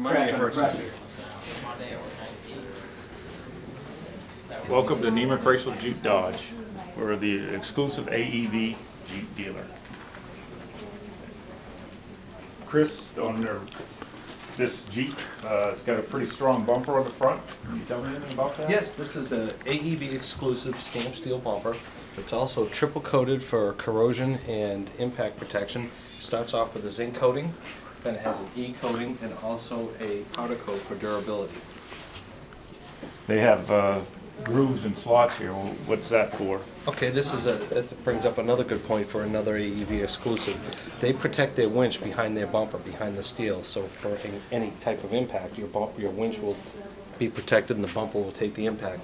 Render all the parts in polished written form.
Welcome to Nemer Chrysler Jeep Dodge. We're the exclusive AEV Jeep dealer. Chris, this Jeep, it's got a pretty strong bumper on the front. Can you tell me anything about that? Yes, this is an AEV exclusive stamped steel bumper. It's also triple coated for corrosion and impact protection. It starts off with a zinc coating, then it has an E coating and also a powder coat for durability. They have grooves and slots here. Well, what's that for? Okay, that brings up another good point for another AEV exclusive. They protect their winch behind their bumper, behind the steel, so for any type of impact, your winch will be protected and the bumper will take the impact.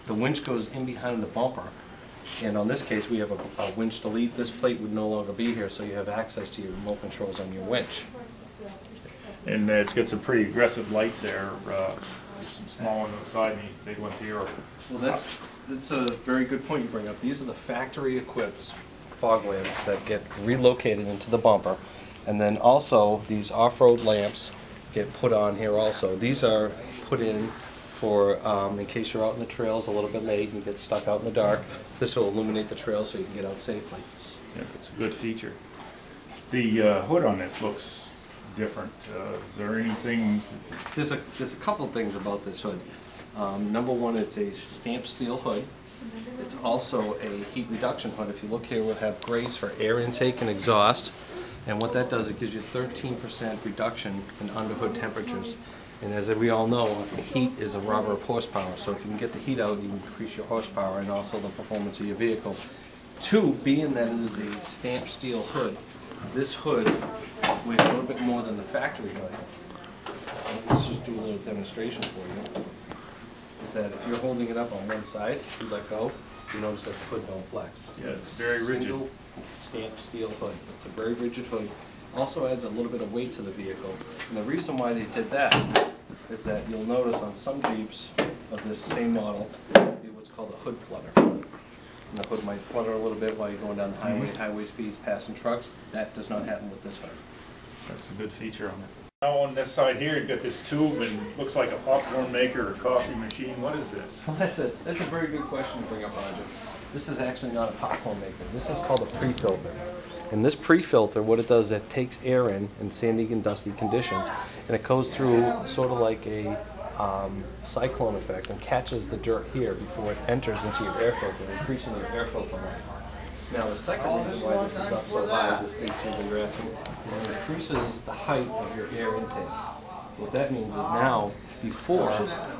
The winch goes in behind the bumper, and on this case we have a winch delete. This plate would no longer be here, so you have access to your remote controls on your winch. And it's got some pretty aggressive lights there. There's some small ones on the side and these big ones here. Well, that's a very good point you bring up. These are the factory equipped fog lamps that get relocated into the bumper, and then also these off-road lamps get put on here also. These are put in for in case you're out in the trails a little bit late and you get stuck out in the dark. This will illuminate the trail so you can get out safely. Yeah, it's a good feature. The hood on this looks different. Is there anything? There's a couple things about this hood. Number one, it's a stamped steel hood. It's also a heat reduction hood. If you look here, we'll have grays for air intake and exhaust. And what that does, it gives you 13% reduction in underhood temperatures. And as we all know, heat is a robber of horsepower. So if you can get the heat out, you increase your horsepower and also the performance of your vehicle. Two, being that it is a stamped steel hood, this hood weighs a little bit more than the factory hood. Let's just do a little demonstration for you. Is that if you're holding it up on one side, you let go, you notice that the hood don't flex. Yeah, it's very rigid. Single stamped steel hood. It's a very rigid hood. Also adds a little bit of weight to the vehicle. And the reason why they did that is that you'll notice on some Jeeps of this same model, there'll be what's called a hood flutter. And the hood might flutter a little bit while you're going down the highway, highway speeds, passing trucks. That does not happen with this hood. That's a good feature on it. Now on this side here, you've got this tube and looks like a popcorn maker or coffee machine. What is this? Well, that's a very good question to bring up, Roger. This is actually not a popcorn maker. This is called a pre-filter. And this pre-filter, what it does, it takes air in sandy and dusty conditions, and it goes through sort of like a cyclone effect and catches the dirt here before it enters into your air filter, increasing your air filter life. Now the second reason why this is up so high, this big tube that you're asking, is it increases the height of your air intake. What that means is now, before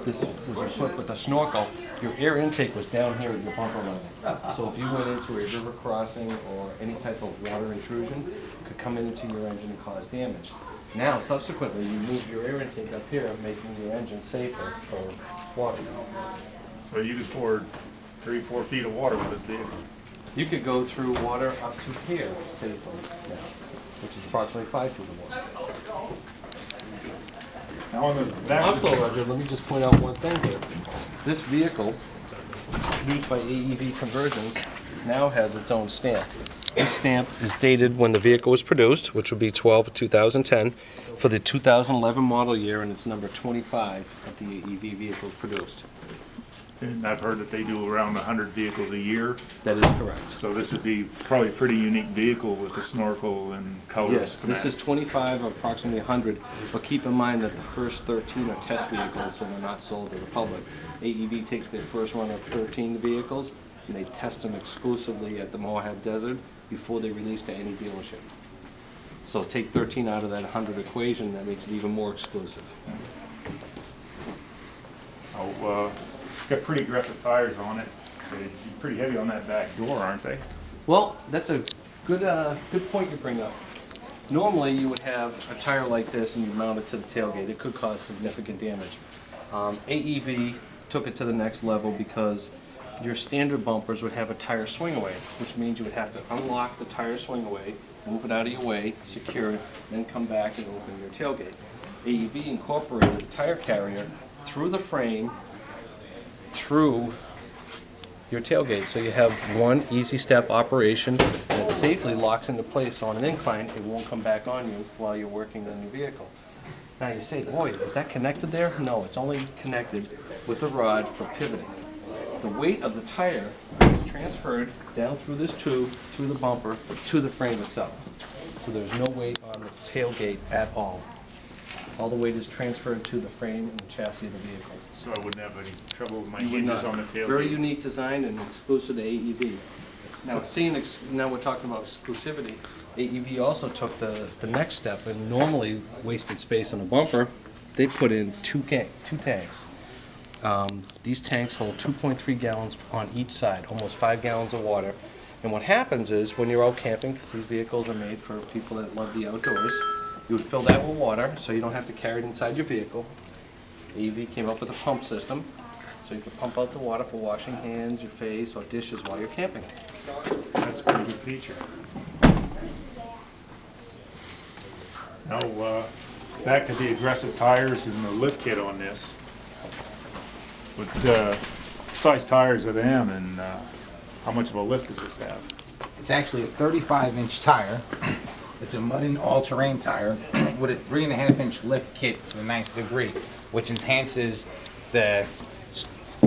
this was equipped with a snorkel, your air intake was down here at your bumper level. So if you went into a river crossing or any type of water intrusion, it could come into your engine and cause damage. Now, subsequently, you move your air intake up here, making your engine safer for water. So you could pour 3-4 feet of water with this vehicle. You could go through water up to here safely now, which is approximately 5 feet of water. Now on the back also, Roger, let me just point out one thing here. This vehicle, used by AEV Conversions, now has its own stamp. This stamp is dated when the vehicle was produced, which would be 12/2010, for the 2011 model year, and it's number 25 of the AEV vehicles produced. And I've heard that they do around 100 vehicles a year. That is correct. So this would be probably a pretty unique vehicle with a snorkel and colors. Yes, this is 25 of approximately 100, but keep in mind that the first 13 are test vehicles and are not sold to the public. AEV takes their first run of 13 vehicles and they test them exclusively at the Moab Desert before they release to any dealership. So take 13 out of that 100 equation, that makes it even more exclusive. Got pretty aggressive tires on it. They're pretty heavy on that back door, aren't they? Well, that's a good point you bring up. Normally you would have a tire like this and you mount it to the tailgate. It could cause significant damage. AEV took it to the next level because your standard bumpers would have a tire swing away, which means you would have to unlock the tire swing away, move it out of your way, secure it, then come back and open your tailgate. AEV incorporated the tire carrier through the frame, through your tailgate, so you have one easy step operation that safely locks into place. So on an incline, it won't come back on you while you're working on your vehicle. Now you say, boy, is that connected there? No, it's only connected with the rod for pivoting. The weight of the tire is transferred down through this tube, through the bumper, to the frame itself. So there's no weight on the tailgate at all. All the weight is transferred to the frame and the chassis of the vehicle. So I wouldn't have any trouble with my You would hinges not. on the tailgate. Very unique design and exclusive to AEV. Now, now we're talking about exclusivity. AEV also took the next step, and normally wasted space on a bumper, they put in two tanks. These tanks hold 2.3 gallons on each side, almost 5 gallons of water. And what happens is, when you're out camping, because these vehicles are made for people that love the outdoors, you would fill that with water, so you don't have to carry it inside your vehicle. AEV came up with a pump system, so you can pump out the water for washing hands, your face, or dishes while you're camping. That's a pretty good feature. Now, back to the aggressive tires and the lift kit on this. What size tires are them, and how much of a lift does this have? It's actually a 35-inch tire. It's a mud and all-terrain tire with a 3.5-inch lift kit to the 9th degree, which enhances the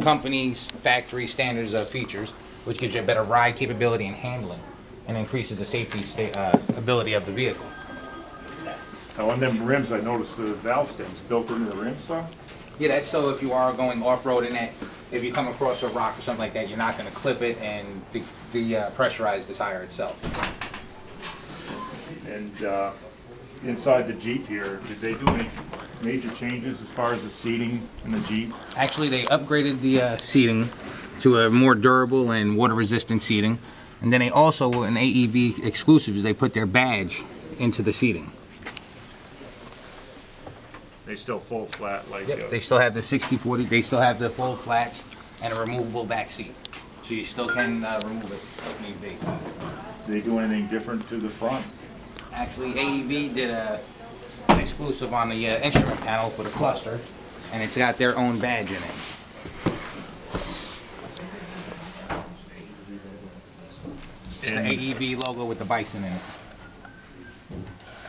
company's factory standards of features, which gives you a better ride capability and handling, and increases the safety ability of the vehicle. Now on them rims, I noticed the valve stems built into the rims, so? Yeah, that's so if you are going off-road in that, if you come across a rock or something like that, you're not going to clip it and pressurize the tire itself. And inside the Jeep here, did they do any major changes as far as the seating in the Jeep? Actually, they upgraded the seating to a more durable and water-resistant seating. And then they also, in AEV exclusives, they put their badge into the seating. They still fold flat like... Yep, they still have the 60/40, they still have the full flats and a removable back seat. So you still can remove it if need be. Do they do anything different to the front? Actually, AEV did an exclusive on the instrument panel for the cluster, and it's got their own badge in it. It's the AEV logo with the bison in it.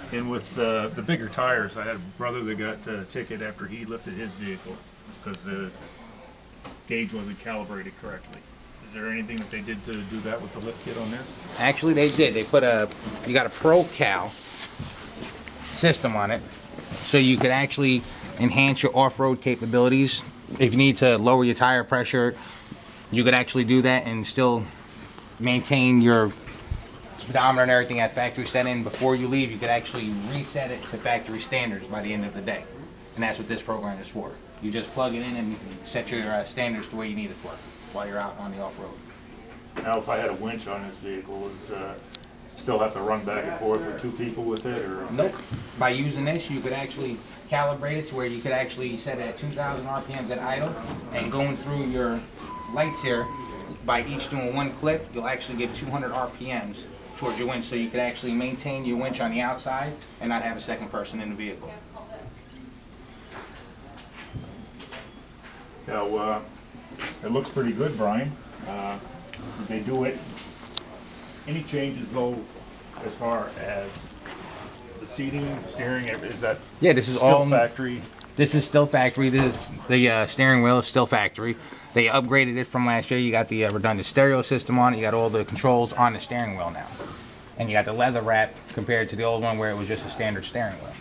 And with the bigger tires, I had a brother that got a ticket after he lifted his vehicle because the gauge wasn't calibrated correctly. Is there anything that they did to do that with the lift kit on this? Actually, they did. They put you got a Pro Cal system on it, so you could actually enhance your off-road capabilities. If you need to lower your tire pressure, you could actually do that and still maintain your speedometer and everything at factory setting. Before you leave, you could actually reset it to factory standards by the end of the day. And that's what this program is for. You just plug it in and you can set your standards to where you need it for while you're out on the off-road. Now, if I had a winch on this vehicle, is still have to run back and forth with two people with it, or? Nope. By using this, you could actually calibrate it to where you could actually set it at 2,000 RPMs at idle, and going through your lights here, by each doing one click, you'll actually give 200 RPMs towards your winch, so you could actually maintain your winch on the outside and not have a second person in the vehicle. Now, it looks pretty good, Brian. They do it. Any changes though, as far as the seating, steering, is that? Yeah, this is still all factory? This is still factory. The steering wheel is still factory. They upgraded it from last year. You got the redundant stereo system on it. You got all the controls on the steering wheel now. And you got the leather wrap compared to the old one where it was just a standard steering wheel.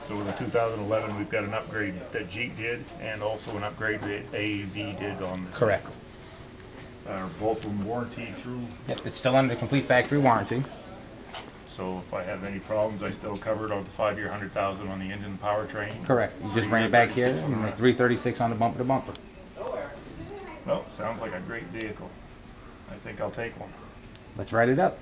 So with the 2011, we've got an upgrade that Jeep did, and also an upgrade that AEV did on this. Correct. Are both of them warranty through? Yep, it's still under complete factory warranty. So if I have any problems, I still covered on the 5-year, 100,000 on the engine and powertrain? Correct. You just ran it back here and like 336 on the bumper to bumper. Well, sounds like a great vehicle. I think I'll take one. Let's write it up.